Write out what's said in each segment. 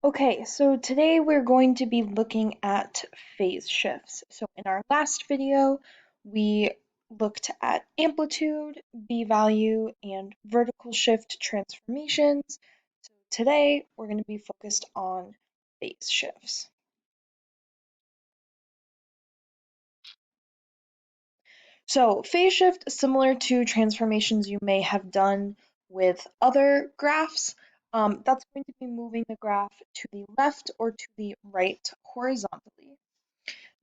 Okay, so today we're going to be looking at phase shifts. So in our last video, we looked at amplitude, b-value, and vertical shift transformations. So today we're going to be focused on phase shifts. So phase shift, similar to transformations you may have done with other graphs, that's going to be moving the graph to the left or to the right horizontally.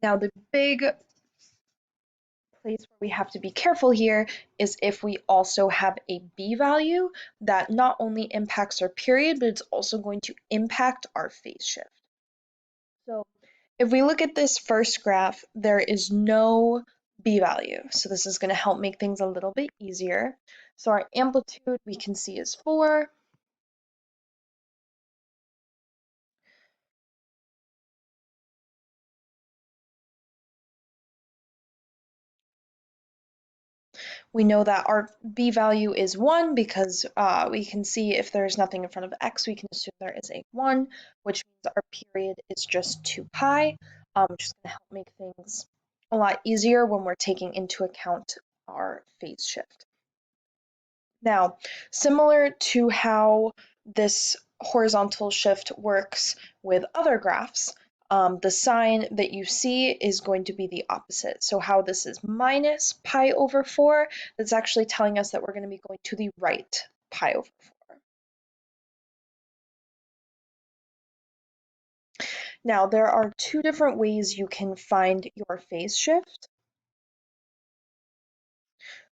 Now, the big place where we have to be careful here is if we also have a b-value that not only impacts our period, but it's also going to impact our phase shift. So if we look at this first graph, there is no b-value. So this is going to help make things a little bit easier. So our amplitude we can see is 4. We know that our b value is 1 because we can see if there's nothing in front of x, we can assume there is a 1, which means our period is just 2 pi, which is going to help make things a lot easier when we're taking into account our phase shift. Now, similar to how this horizontal shift works with other graphs, the sign that you see is going to be the opposite. So how this is minus pi over 4, that's actually telling us that we're going to be going to the right pi over 4. Now, there are two different ways you can find your phase shift.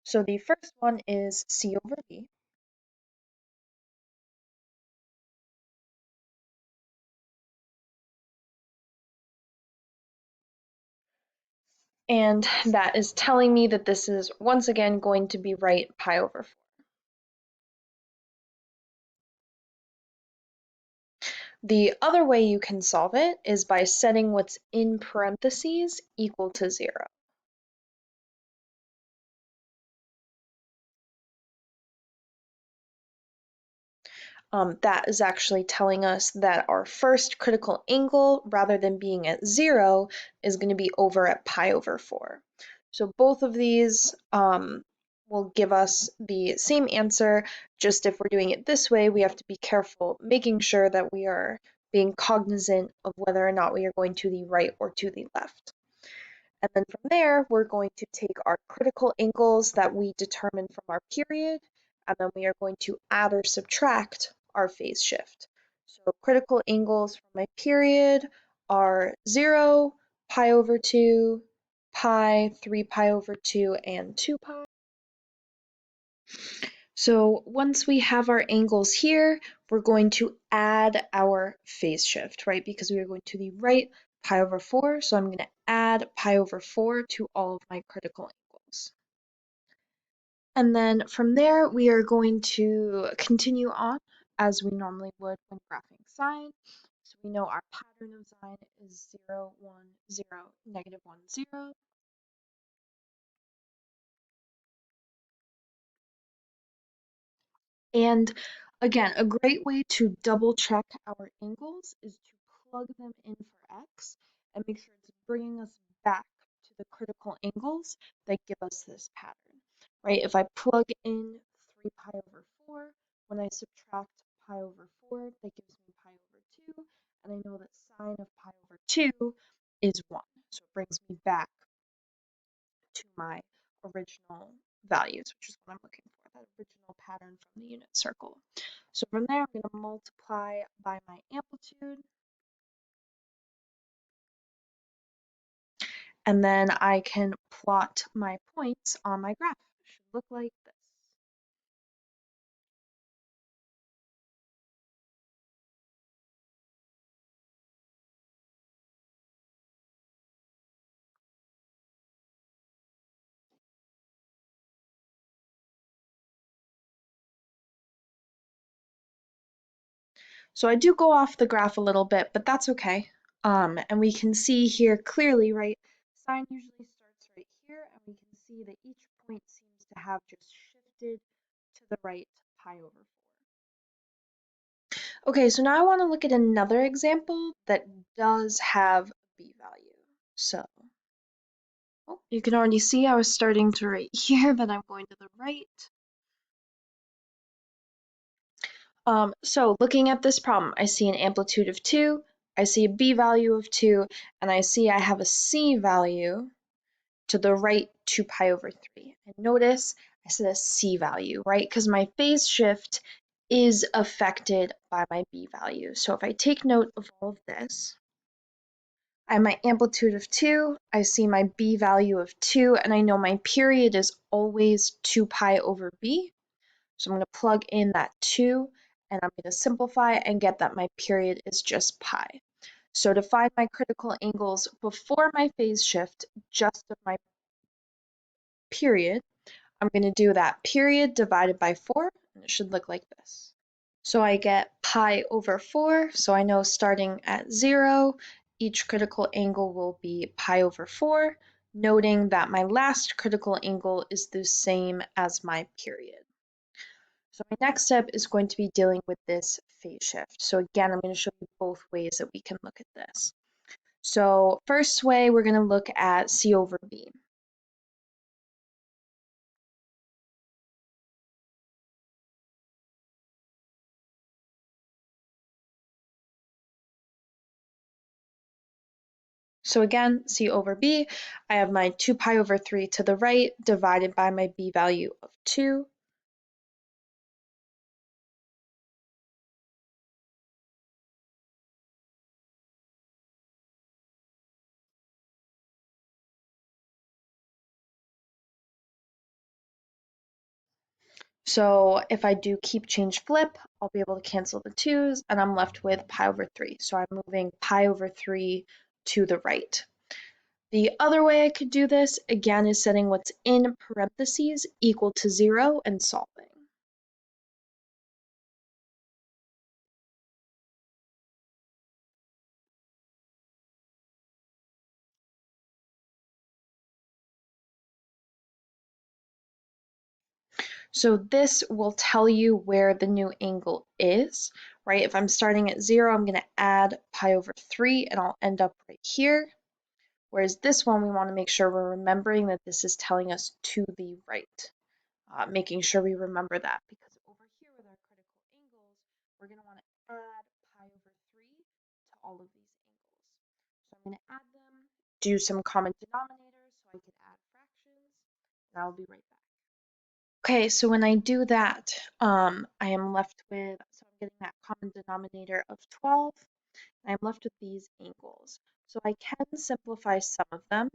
So the first one is C over V. And that is telling me that this is once again going to be right pi over 4. The other way you can solve it is by setting what's in parentheses equal to 0. That is actually telling us that our first critical angle, rather than being at 0, is going to be over at pi over 4. So both of these will give us the same answer, just if we're doing it this way, we have to be careful, making sure that we are being cognizant of whether or not we are going to the right or to the left. And then from there, we're going to take our critical angles that we determined from our period, and then we are going to add or subtract our phase shift. So critical angles from my period are 0, pi over 2, pi, 3 pi over 2, and 2 pi. So once we have our angles here, we're going to add our phase shift, right? Because we are going to the right pi over 4, so I'm going to add pi over 4 to all of my critical angles. And then from there, we are going to continue on as we normally would when graphing sine. So we know our pattern of sine is 0, 1, 0, negative 1, 0. And again, a great way to double check our angles is to plug them in for x and make sure it's bringing us back to the critical angles that give us this pattern, right? If I plug in 3 pi over 4, when I subtract pi over 4, that gives me pi over 2, and I know that sine of pi over 2 is 1. So it brings me back to my original values, which is what I'm looking for, that original pattern from the unit circle. So from there, I'm going to multiply by my amplitude, and then I can plot my points on my graph. It should look like this. So I do go off the graph a little bit, but that's okay. And we can see here clearly, right, sine usually starts right here, and we can see that each point seems to have just shifted to the right pi over 4. Okay, so now I want to look at another example that does have a b value. So, oh, you can already see I was starting to write here, but I'm going to the right. So looking at this problem, I see an amplitude of 2, I see a b value of 2, and I see I have a c value to the right 2 pi over 3. And notice I said a c value, right? Because my phase shift is affected by my b value. So if I take note of all of this, I have my amplitude of 2, I see my b value of 2, and I know my period is always 2 pi over b. So I'm going to plug in that 2, and I'm going to simplify and get that my period is just pi. So to find my critical angles before my phase shift, just of my period, I'm going to do that period divided by 4, and it should look like this. So I get pi over 4, so I know starting at 0, each critical angle will be pi over 4, noting that my last critical angle is the same as my period. So my next step is going to be dealing with this phase shift. So again, I'm going to show you both ways that we can look at this. So first way, we're going to look at C over B. So again, C over B, I have my 2 pi over 3 to the right divided by my B value of 2. So if I do keep, change, flip, I'll be able to cancel the 2's and I'm left with pi over 3. So I'm moving pi over 3 to the right. The other way I could do this, again, is setting what's in parentheses equal to 0 and solving. So this will tell you where the new angle is, right? If I'm starting at 0, I'm going to add pi over 3 and I'll end up right here. Whereas this one, we want to make sure we're remembering that this is telling us to the right. Making sure we remember that, because over here with our critical angles, we're going to want to add pi over 3 to all of these angles. So I'm going to add them, do some common denominators so I can add fractions, and I'll be right back. Okay, so when I do that, I am left with, so I'm getting that common denominator of 12, and I'm left with these angles. So I can simplify some of them,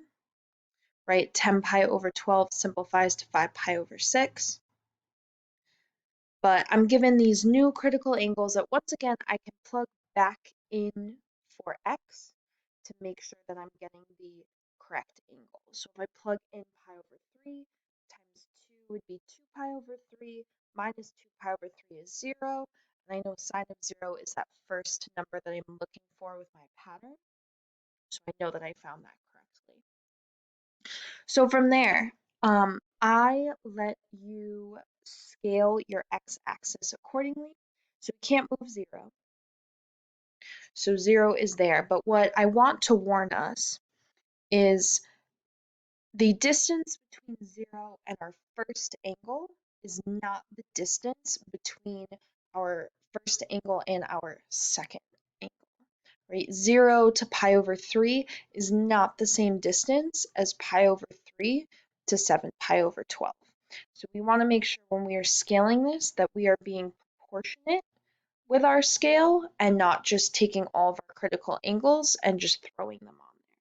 right? 10 pi over 12 simplifies to 5 pi over 6. But I'm given these new critical angles that once again I can plug back in for x to make sure that I'm getting the correct angle. So if I plug in pi over 3 times 2 would be 2 pi over 3 minus 2 pi over 3 is 0. And I know sine of 0 is that first number that I'm looking for with my pattern. So I know that I found that correctly. So from there, I let you scale your x-axis accordingly. So you can't move 0. So 0 is there. But what I want to warn us is the distance between 0 and our first angle is not the distance between our first angle and our second angle. Right? 0 to pi over 3 is not the same distance as pi over 3 to 7 pi over 12. So we want to make sure when we are scaling this that we are being proportionate with our scale and not just taking all of our critical angles and just throwing them on there.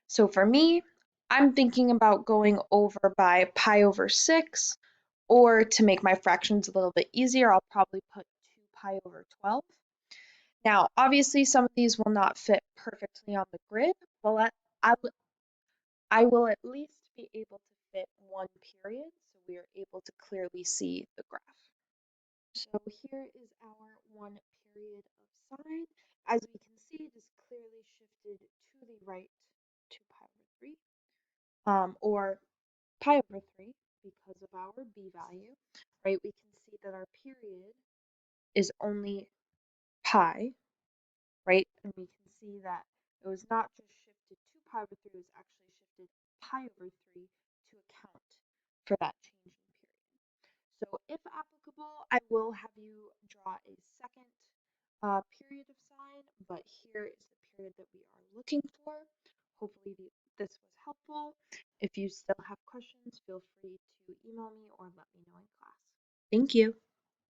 So for me, I'm thinking about going over by pi over 6, or to make my fractions a little bit easier, I'll probably put 2 pi over 12. Now, obviously, some of these will not fit perfectly on the grid, but I will at least be able to fit one period, so we are able to clearly see the graph. So here is our one period of sine. As we can see, it is clearly shifted to the right to pi over 3, or pi over 3 because of our b value, right? We can see that our period is only pi, right? And we can see that it was not just shifted 2 pi over 3, it was actually shifted pi over 3 to account for that change in period. So if applicable, I will have you draw a second period of sine, but here is the period that we are looking for. Hopefully this was helpful. If you still have questions, feel free to email me or let me know in class. Thank you.